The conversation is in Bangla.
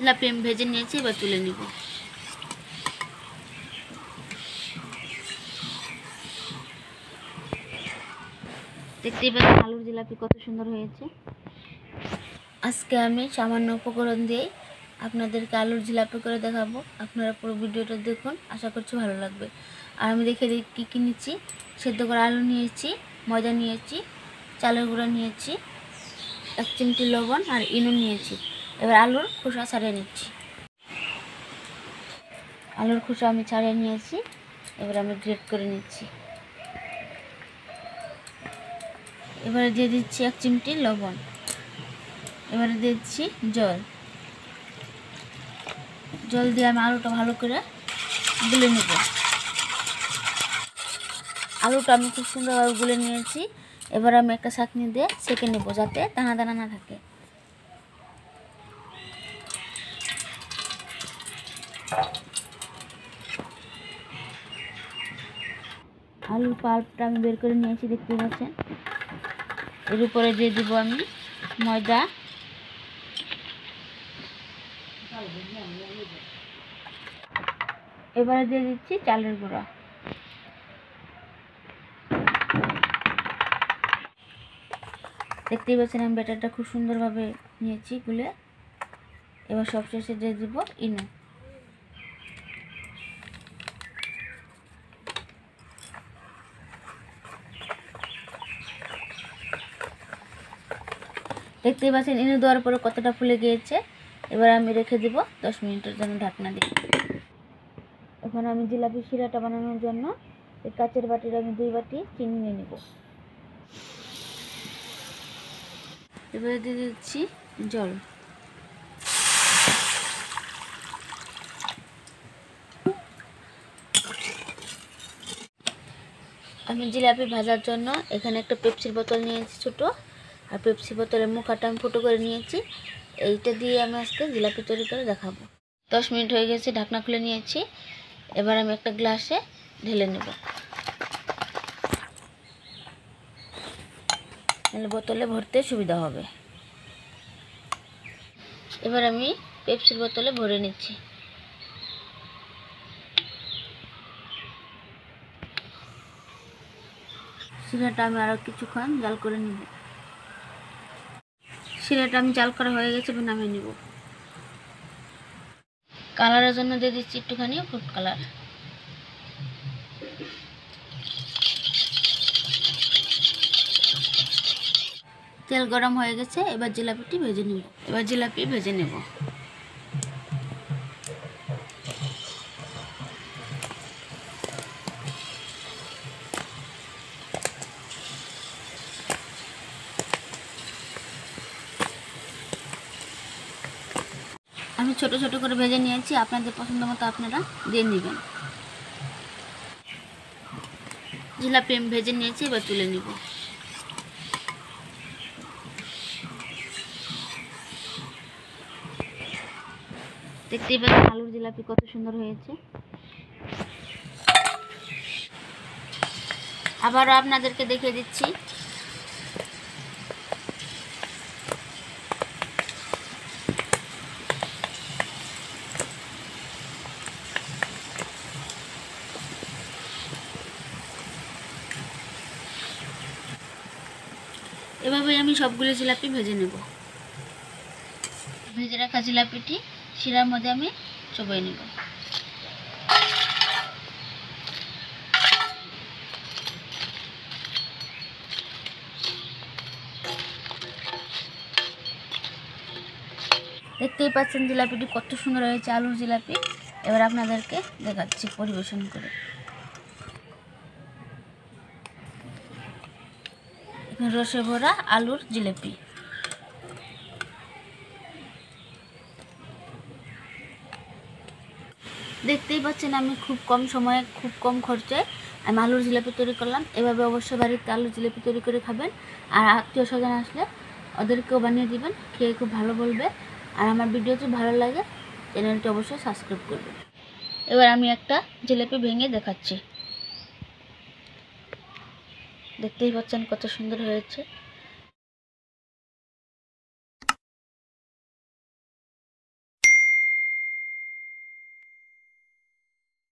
জিলাপি আমি ভেজে নিয়েছি, এবার তুলে নিব। দেখতেই পাচ্ছেন আলুর জিলাপি কত সুন্দর হয়েছে। আজকে আমি সামান্য উপকরণ দিয়ে আপনাদেরকে আলুর জিলাপি করে দেখাবো। আপনারা পুরো ভিডিওটা দেখুন, আশা করছি ভালো লাগবে। আর আমি দেখে দিই কী কী নিচ্ছি। সেদ্ধ করা আলু নিয়েছি, ময়দা নিয়েছি, চালের গুঁড়া নিয়েছি, 1 চিমটি লবণ আর ইনো নিয়েছি। এবার আলুর খোসা ছাড়িয়ে নিচ্ছি। আলুর খোসা আমি ছাড়িয়ে নিয়েছি, এবার আমি গ্রেট করে নিচ্ছি। এবারে দিয়ে দিচ্ছি 1 চিমটি লবণ। এবারে দিয়ে দিচ্ছি জল দিয়ে আমি আলুটা ভালো করে গুলে নেব। আলুটা আমি খুব সুন্দরভাবে গুলে নিয়েছি। এবার আমি একটা ছাঁকনি দিয়ে সেঁকে নেব, যাতে দানা দানা না থাকে। আলুর পাল্পটা আমি বের করে নিয়েছি, দেখতে পাচ্ছেন। এর উপরে দিয়ে দিব আমি ময়দা, এবারে দিয়ে দিচ্ছি চালের গুঁড়া। দেখতেই পাচ্ছেন আমি ব্যাটারটা খুব সুন্দরভাবে নিয়েছি গুলে। এবার সবশেষে দিয়ে দিব ইনো। দেখতেই পাচ্ছেন ইনো দেওয়ার পরে কতটা ফুলে গিয়েছে। এবার আমি রেখে দিব 10 মিনিটের জন্য ঢাকনা দিয়ে। এখন আমি জিলাপি শিরাটা বানানোর জন্য এই কাচের বাটির আমি 2 বাটি চিনি নিয়ে নেব। এবারে দিয়ে দিচ্ছি জল। আমি জিলাপি ভাজার জন্য এখানে একটা পেপসির বোতল নিয়েছি ছোটো, আর পেপসি বোতলের মুখাটা আমি ফুটো করে নিয়েছি। এইটা দিয়ে আমি আজকে জিলাপি তৈরি করে দেখাবো। 10 মিনিট হয়ে গেছে, ঢাকনা খুলে নিয়েছি। এবার আমি একটা গ্লাসে ঢেলে নেব, তাহলে বোতলে ভরতে সুবিধা হবে। এবার আমি পেপসির বোতলে ভরে নিচ্ছি। শিরাটা আমি আরও কিছুক্ষণ জাল করে নিব। শিরাটা আমি জাল করা হয়ে গেছে, এবার নামিয়ে নিব। কালারের জন্য দিয়ে দিচ্ছি একটুখানি ফুড কালার। তেল গরম হয়ে গেছে, এবার জিলাপি ভেজে নেব। আমি ছোট ছোট করে ভেজে নিয়েছি, আপনাদের পছন্দ মতো আপনারা দিয়ে নেবেন। জিলাপি আমি ভেজে নিয়েছি, এবার তুলে নিব। দেখতেই পাচ্ছেন আলুর জিলাপি কত সুন্দর হয়েছে। আবারও আপনাদেরকে দেখিয়ে দিচ্ছি। এভাবেই আমি সবগুলো জিলাপি ভেজে নেব। ভেজে রাখা জিলাপিটি শিরার মধ্যে আমি চোবাই নেব। দেখতেই পাচ্ছেন জিলাপিটি কত সুন্দর হয়েছে, আলুর জিলাপি। এবার আপনাদেরকে দেখাচ্ছি পরিবেশন করে। রসে ভরা আলুর জিলাপি। দেখতেই পাচ্ছেন আমি খুব কম সময়ে খুব কম খরচায় আমি আলুর জিলাপি তৈরি করলাম। এভাবে অবশ্যই বাড়িতে আলুর জিলাপি তৈরি করে খাবেন, আর আত্মীয় স্বজন আসলে ওদেরকেও বানিয়ে দিবেন, খেয়ে খুব ভালো বলবে। আর আমার ভিডিওটি ভালো লাগে চ্যানেলটি অবশ্যই সাবস্ক্রাইব করবেন। এবার আমি একটা জিলাপি ভেঙে দেখাচ্ছি। দেখতেই পাচ্ছেন কত সুন্দর হয়েছে।